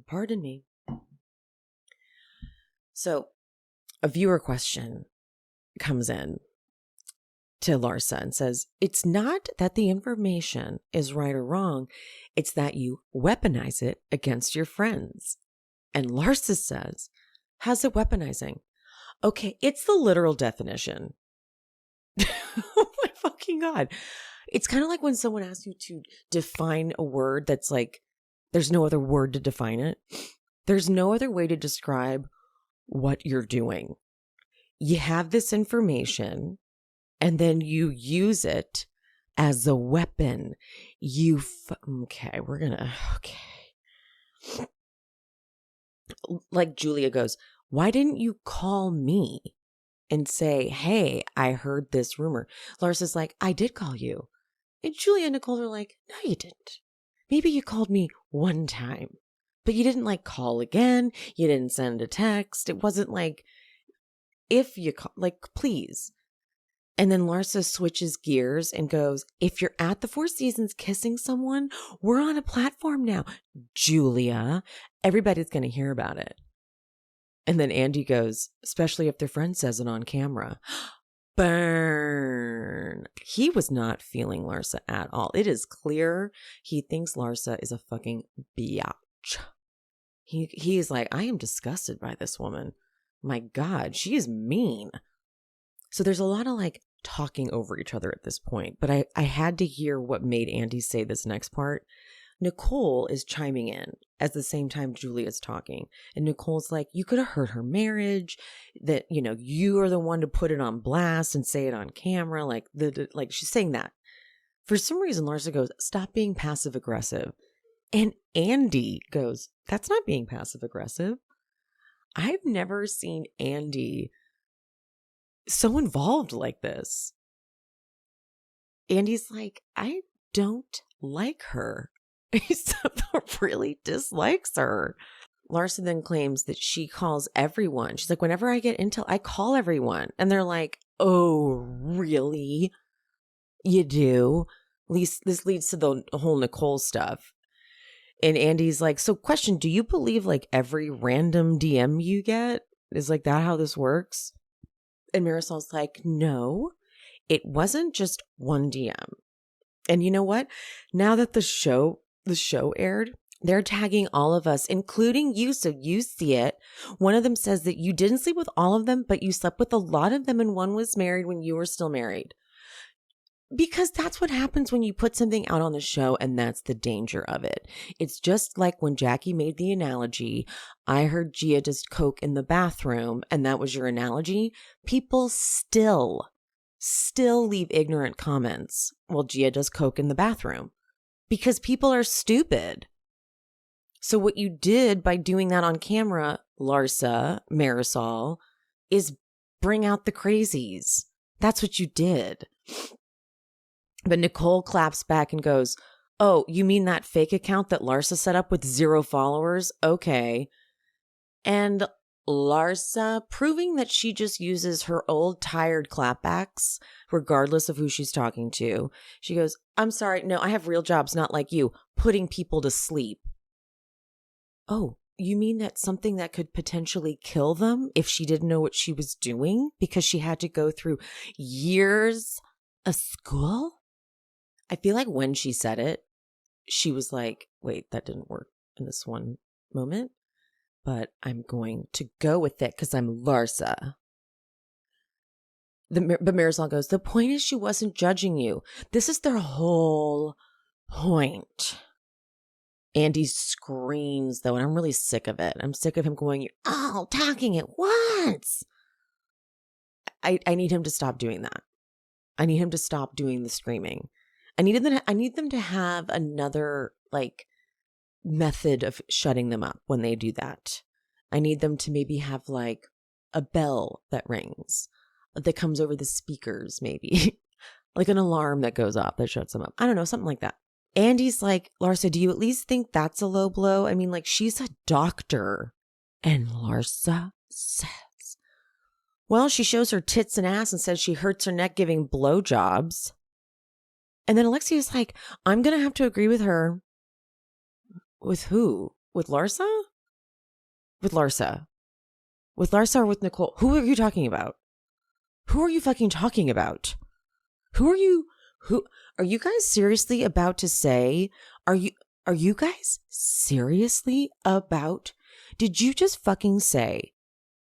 Pardon me. So, a viewer question comes in to Larsa and says, it's not that the information is right or wrong, it's that you weaponize it against your friends. And Larsa says, how's it weaponizing? Okay, it's the literal definition. Oh my fucking God. It's kind of like when someone asks you to define a word that's like, there's no other word to define it. There's no other way to describe what you're doing. You have this information, and then you use it as a weapon. Okay. Like Julia goes, why didn't you call me and say, hey, I heard this rumor? Larsa's like, I did call you. And Julia and Nicole are like, no, you didn't. Maybe you called me one time, but you didn't like call again. You didn't send a text. It wasn't like, if you call, like, please. And then Larsa switches gears and goes, if you're at the Four Seasons kissing someone, we're on a platform now. Julia, everybody's going to hear about it. And then Andy goes, especially if their friend says it on camera. Burn. He was not feeling Larsa at all. It is clear he thinks Larsa is a fucking biatch. He is like, I am disgusted by this woman. My God, she is mean. So there's a lot of like talking over each other at this point, but I had to hear what made Andy say this next part. Nicole is chiming in at the same time Julia's talking. And Nicole's like, you could have hurt her marriage, that, you know, you are the one to put it on blast and say it on camera. Like she's saying that. For some reason, Larsa goes, stop being passive aggressive. And Andy goes, that's not being passive aggressive. I've never seen Andy so involved like this. Andy's like, I don't like her. He really dislikes her. Larsa then claims that she calls everyone. She's like, whenever I get intel, I call everyone. And they're like, oh, really? You do? At least this leads to the whole Nicole stuff. And Andy's like, so question, do you believe like every random DM you get? Is like that how this works? And Marisol's like, no, it wasn't just one DM. And you know what? Now that the show aired, they're tagging all of us, including you, so you see it. One of them says that you didn't sleep with all of them, but you slept with a lot of them, and one was married when you were still married. Because that's what happens when you put something out on the show, and that's the danger of it. It's just like when Jackie made the analogy, I heard Gia just coke in the bathroom, and that was your analogy. People still still leave ignorant comments while Gia does coke in the bathroom because people are stupid. So what you did by doing that on camera, Larsa, Marisol, is bring out the crazies. That's what you did. But Nicole claps back and goes, oh, you mean that fake account that Larsa set up with 0 followers? Okay. And Larsa, proving that she just uses her old tired clapbacks, regardless of who she's talking to. She goes, I'm sorry, no, I have real jobs, not like you, putting people to sleep. Oh, you mean that's something that could potentially kill them if she didn't know what she was doing because she had to go through years of school? I feel like when she said it, she was like, wait, that didn't work in this one moment, but I'm going to go with it because I'm Larsa. But Marisol goes, the point is she wasn't judging you. This is their whole point. Andy screams, though, and I'm really sick of it. I'm sick of him going, you're all talking at once. I need him to stop doing that. I need him to stop doing the screaming. I need them to have another, like, method of shutting them up when they do that. I need them to maybe have, like, a bell that rings that comes over the speakers, maybe. Like an alarm that goes off that shuts them up. I don't know, something like that. Andy's like, Larsa, do you at least think that's a low blow? I mean, like, she's a doctor. And Larsa says, well, she shows her tits and ass and says she hurts her neck giving blowjobs. And then Alexia's like, I'm going to have to agree with her. With who? With Larsa? With Larsa. With Larsa or with Nicole? Who are you talking about? Who are you fucking talking about? Who are you guys seriously about to say? Are you guys seriously about? Did you just fucking say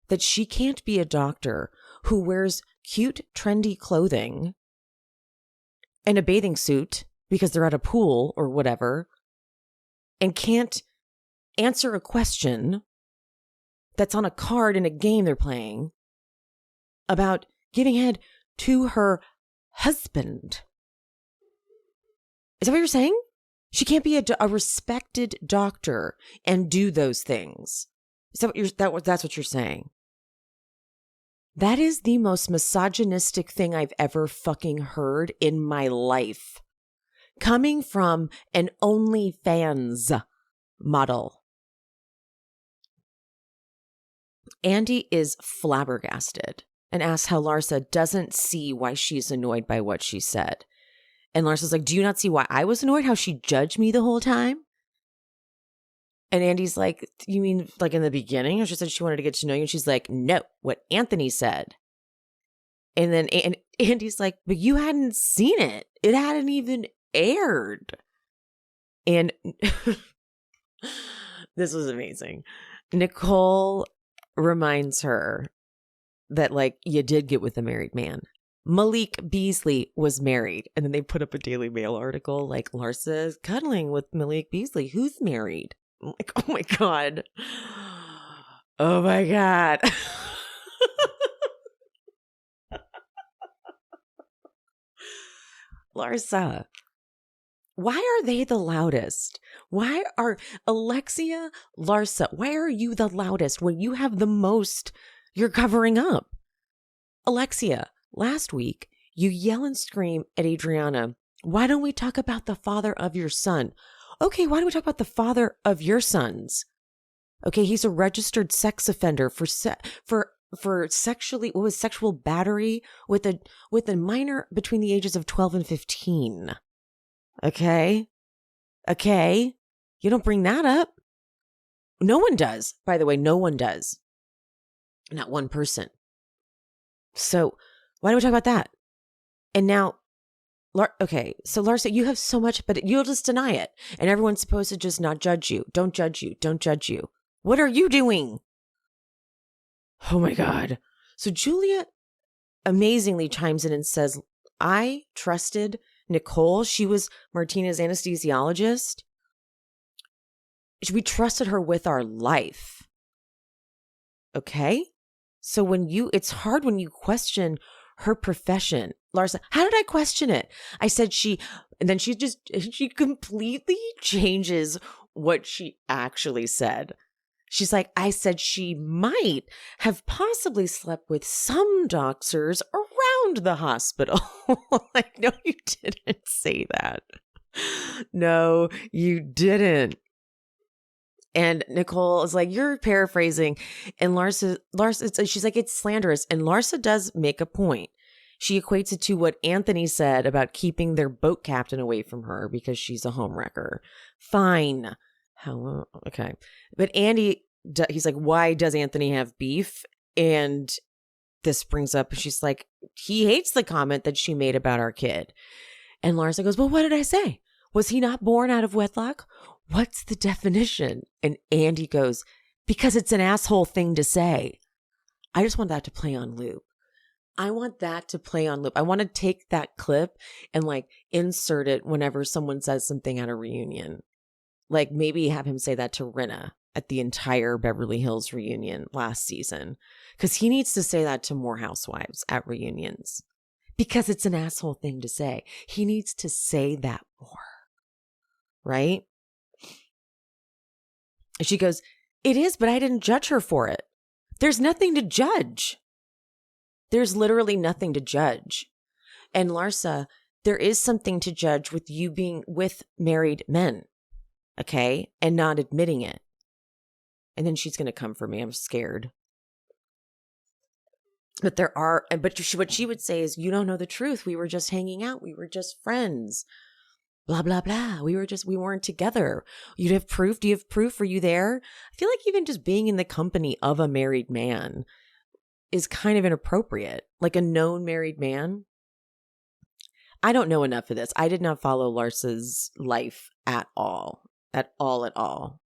that she can't be a doctor who wears cute, trendy clothing and a bathing suit because they're at a pool or whatever and can't answer a question that's on a card in a game they're playing about giving head to her husband? Is that what you're saying? She can't be a respected doctor and do those things. Is that what that's what you're saying? That is the most misogynistic thing I've ever fucking heard in my life. Coming from an OnlyFans model. Andy is flabbergasted and asks how Larsa doesn't see why she's annoyed by what she said. And Larsa's like, do you not see why I was annoyed? How she judged me the whole time? And Andy's like, you mean like in the beginning? She said she wanted to get to know you. And she's like, no, what Anthony said. And then Andy's like, but you hadn't seen it. It hadn't even aired. And this was amazing. Nicole reminds her that, like, you did get with a married man. Malik Beasley was married. And then they put up a Daily Mail article like, Larsa is cuddling with Malik Beasley. Who's married? I'm like, oh my God. Oh my God. Larsa, why are they the loudest? Why are Alexia, Larsa, why are you the loudest when you have the most you're covering up? Alexia, last week, you yell and scream at Adriana, why don't we talk about the father of your son? Okay, why don't we talk about the father of your sons? Okay, he's a registered sex offender for sexual battery with a minor between the ages of 12 and 15. Okay? You don't bring that up. No one does. By the way, no one does. Not one person. So why don't we talk about that? And now, okay, so Larsa, you have so much, but you'll just deny it. And everyone's supposed to just not judge you. Don't judge you. Don't judge you. What are you doing? Oh my God. So Julia amazingly chimes in and says, I trusted Nicole. She was Martina's anesthesiologist. We trusted her with our life. Okay? So it's hard when you question her profession. Larsa, how did I question it? I said and then she completely changes what she actually said. She's like, I said she might have possibly slept with some doctors around the hospital. Like, no, you didn't say that. No, you didn't. And Nicole is like, you're paraphrasing. And Larsa, she's like, it's slanderous. And Larsa does make a point. She equates it to what Anthony said about keeping their boat captain away from her because she's a homewrecker. Fine. How? Okay. But Andy, he's like, why does Anthony have beef? And this brings up, she's like, he hates the comment that she made about our kid. And Larsa goes, well, what did I say? Was he not born out of wedlock? What's the definition? And Andy goes, because it's an asshole thing to say. I just want that to play on loop. I want to take that clip and like insert it whenever someone says something at a reunion. Like maybe have him say that to Rinna at the entire Beverly Hills reunion last season. Because he needs to say that to more housewives at reunions. Because it's an asshole thing to say. He needs to say that more. Right? And she goes, it is, but I didn't judge her for it. There's nothing to judge. There's literally nothing to judge. And Larsa, there is something to judge with you being with married men. Okay? And not admitting it. And then she's going to come for me. I'm scared. But what she would say is, you don't know the truth. We were just hanging out. We were just friends. Blah, blah, blah. We weren't together. You'd have proof. Do you have proof? Were you there? I feel like even just being in the company of a married man is kind of inappropriate. Like a known married man. I don't know enough of this. I did not follow Larsa's life at all. At all.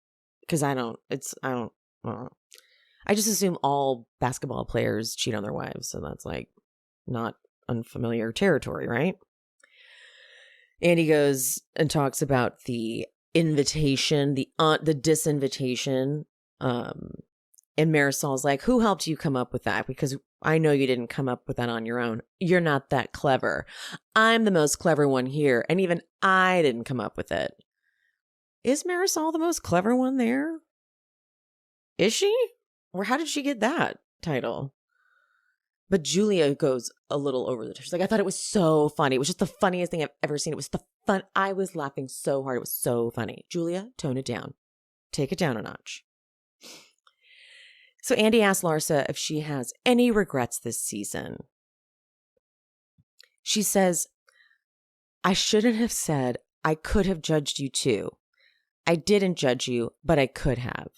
Because I just assume all basketball players cheat on their wives. So that's like not unfamiliar territory, right? Andy goes and talks about the invitation, the disinvitation. And Marisol's like, who helped you come up with that? Because I know you didn't come up with that on your own. You're not that clever. I'm the most clever one here. And even I didn't come up with it. Is Marisol the most clever one there? Is she? Or how did she get that title? But Julia goes a little over the top. She's like, I thought it was so funny. It was just the funniest thing I've ever seen. It was the fun. I was laughing so hard. It was so funny. Julia, tone it down. Take it down a notch. So Andy asks Larsa if she has any regrets this season. She says, I shouldn't have said I could have judged you too. I didn't judge you, but I could have.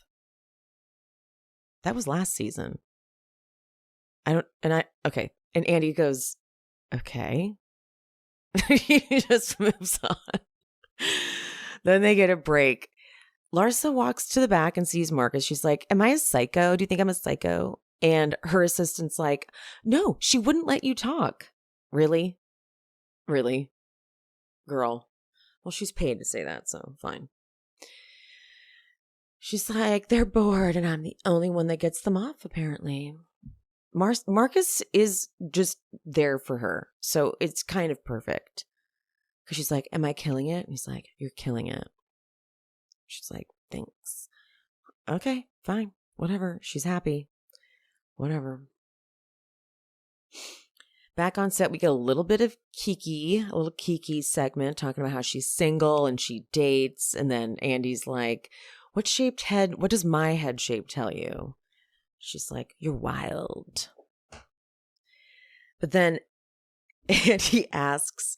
That was last season. Okay. And Andy goes, okay. He just moves on. Then they get a break. Larsa walks to the back and sees Marcus. She's like, am I a psycho? Do you think I'm a psycho? And her assistant's like, no, she wouldn't let you talk. Really? Really? Girl. Well, she's paid to say that, so fine. She's like, they're bored and I'm the only one that gets them off, apparently. Marcus is just there for her. So it's kind of perfect. Because she's like, am I killing it? And he's like, you're killing it. She's like, thanks. Okay, fine. Whatever. She's happy. Whatever. Back on set, we get a little bit of a little Kiki segment talking about how she's single and she dates. And then Andy's like, what does my head shape tell you? She's like, you're wild. But then Andy asks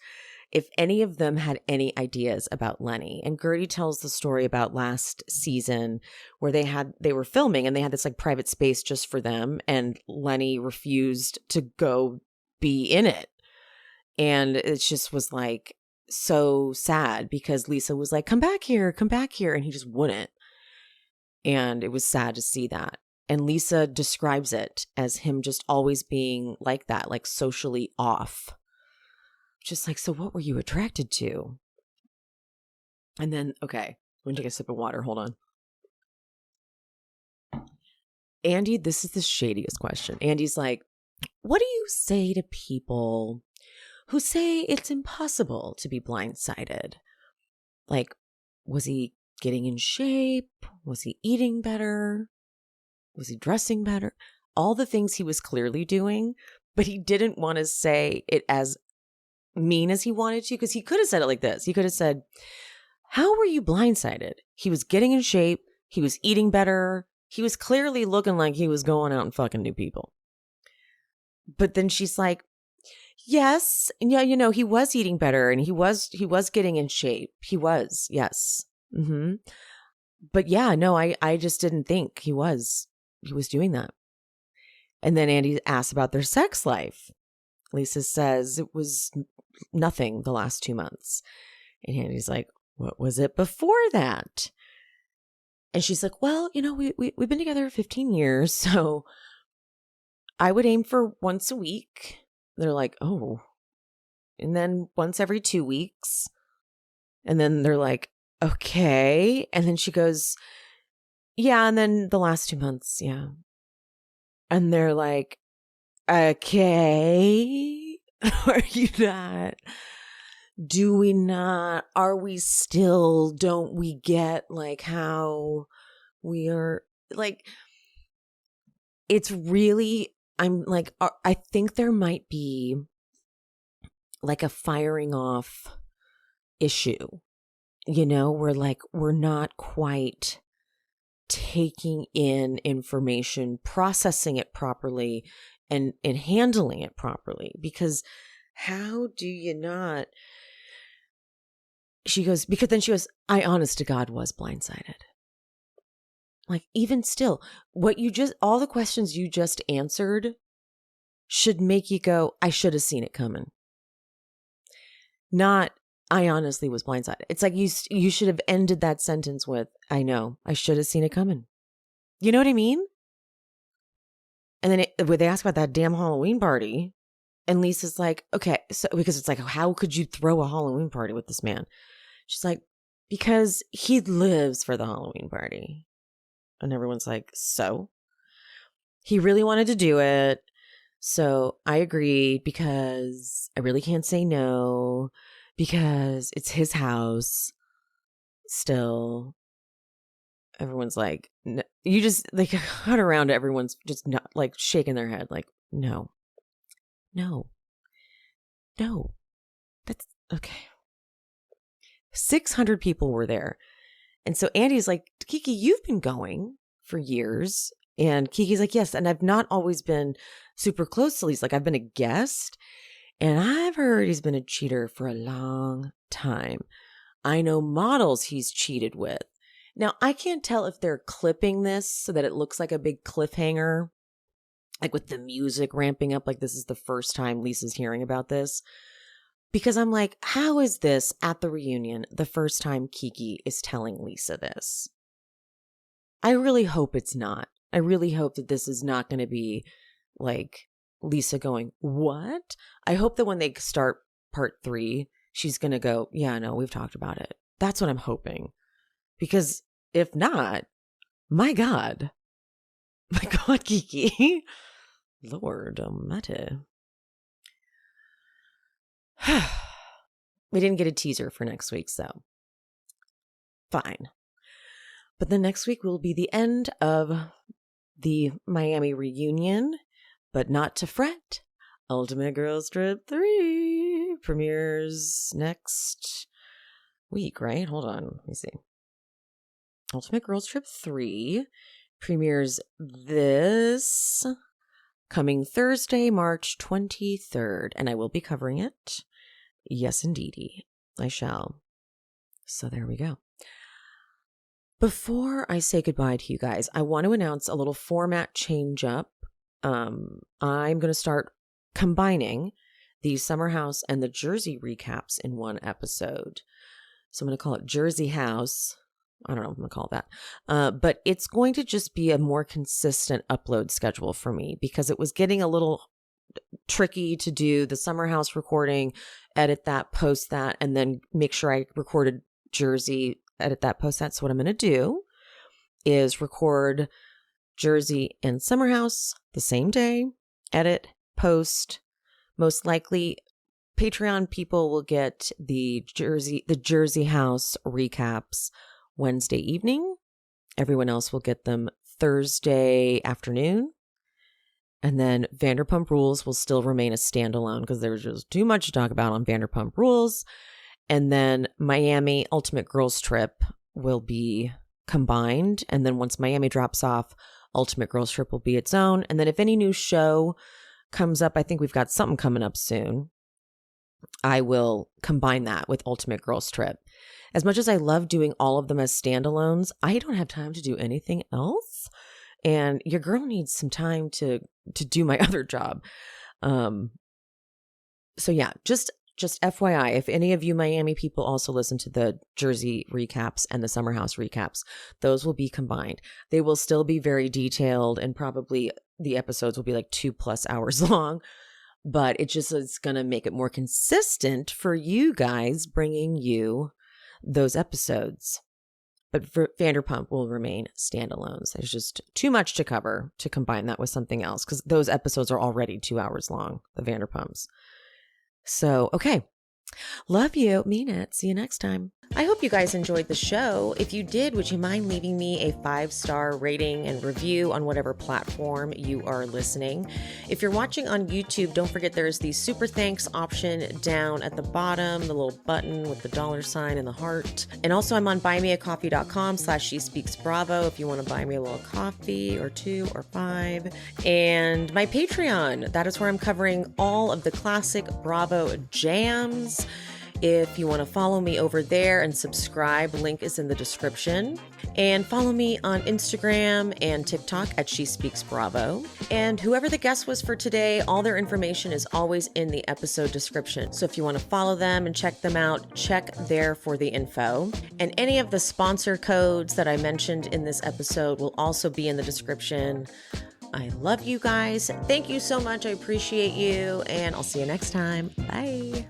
if any of them had any ideas about Lenny. And Guerdy tells the story about last season where they were filming and they had this like private space just for them. And Lenny refused to go be in it. And it just was like so sad because Lisa was like, come back here. And he just wouldn't. And it was sad to see that. And Lisa describes it as him just always being like that, like socially off. Just like, so what were you attracted to? And then, okay, I'm going to take a sip of water. Hold on. Andy, this is the shadiest question. Andy's like, what do you say to people who say it's impossible to be blindsided? Like, was he getting in shape? Was he eating better? Was he dressing better? All the things he was clearly doing, but he didn't want to say it as mean as he wanted to, because he could have said it like this. He could have said, how were you blindsided? He was getting in shape. He was eating better. He was clearly looking like he was going out and fucking new people. But then she's like, yes. And yeah, you know, he was eating better and he was getting in shape. He was. Yes. Mm-hmm. But yeah, no, I just didn't think he was doing that. And then Andy asks about their sex life. Lisa says it was nothing the last 2 months. And Andy's like, what was it before that? And she's like, well, you know, we've been together 15 years, so I would aim for once a week. They're like, oh. And then once every 2 weeks. And then they're like, okay. And then she goes, yeah, and then the last 2 months, yeah. And they're like, okay. Are you not? Do we not? Are we still? Don't we get like how we are? Like, it's really, I'm like, I think there might be like a firing off issue, you know, where like we're not quite taking in information, processing it properly, and handling it properly. Because how do you not? She goes, because then she goes, I honest to God was blindsided. Like, even still, all the questions you just answered should make you go, I should have seen it coming. Not, I honestly was blindsided. It's like you should have ended that sentence with, I know, I should have seen it coming. You know what I mean? And then when they ask about that damn Halloween party, and Lisa's like, okay, so because it's like, how could you throw a Halloween party with this man? She's like, because he lives for the Halloween party. And everyone's like, so? He really wanted to do it. So I agreed because I really can't say no because it's his house still. Everyone's like, no. You just, like, cut around. Everyone's just not like shaking their head like, no. That's okay. 600 people were there. And so Andy's like, Kiki, you've been going for years. And Kiki's like, yes. And I've not always been super close to Lisa. Like, I've been a guest. And I've heard he's been a cheater for a long time. I know models he's cheated with. Now, I can't tell if they're clipping this so that it looks like a big cliffhanger, like with the music ramping up, like this is the first time Lisa's hearing about this. Because I'm like, how is this at the reunion the first time Kiki is telling Lisa this? I really hope it's not. I really hope that this is not going to be like Lisa going, what? I hope that when they start part 3, she's going to go, yeah, no, we've talked about it. That's what I'm hoping. Because if not, my God, Kiki, Lord Almighty. We didn't get a teaser for next week, so fine. But then next week will be the end of the Miami reunion, but not to fret. Ultimate Girls Trip 3 premieres next week, right? Hold on, let me see. Ultimate Girls Trip 3 premieres this coming Thursday, March 23rd, and I will be covering it. Yes, indeedy, I shall. So there we go. Before I say goodbye to you guys, I want to announce a little format change up. I'm going to start combining the Summer House and the Jersey recaps in one episode. So I'm going to call it Jersey House. I don't know what I'm going to call that. But it's going to just be a more consistent upload schedule for me because it was getting a little tricky to do the Summer House recording, edit that, post that, and then make sure I recorded Jersey, edit that, post that. So what I'm going to do is record Jersey and Summer House the same day, edit, post. Most likely, Patreon people will get the Jersey House recaps Wednesday evening. Everyone else will get them Thursday afternoon. And then Vanderpump Rules will still remain a standalone because there was just too much to talk about on Vanderpump Rules. And then Miami Ultimate Girls Trip will be combined. And then once Miami drops off, Ultimate Girls Trip will be its own. And then if any new show comes up, I think we've got something coming up soon, I will combine that with Ultimate Girls Trip. As much as I love doing all of them as standalones, I don't have time to do anything else. And your girl needs some time to do my other job. So yeah, just FYI, if any of you Miami people also listen to the Jersey recaps and the Summer House recaps, those will be combined. They will still be very detailed, and probably the episodes will be like 2+ hours long, but it's going to make it more consistent for you guys, bringing you those episodes. But Vanderpump will remain standalones. There's just too much to cover to combine that with something else, because those episodes are already 2 hours long, the Vanderpumps. So, okay. Love you. Mean it. See you next time. I hope you guys enjoyed the show. If you did, would you mind leaving me a 5-star rating and review on whatever platform you are listening? If you're watching on YouTube, don't forget there's the super thanks option down at the bottom, the little button with the $ and the heart. And also I'm on buymeacoffee.com/SheSpeaksBravo if you want to buy me a little coffee or 2 or 5. And my Patreon, that is where I'm covering all of the classic Bravo jams. If you want to follow me over there and subscribe, link is in the description. And follow me on Instagram and TikTok at She Speaks Bravo. And whoever the guest was for today, all their information is always in the episode description. So if you want to follow them and check them out, check there for the info. And any of the sponsor codes that I mentioned in this episode will also be in the description. I love you guys. Thank you so much. I appreciate you. And I'll see you next time. Bye.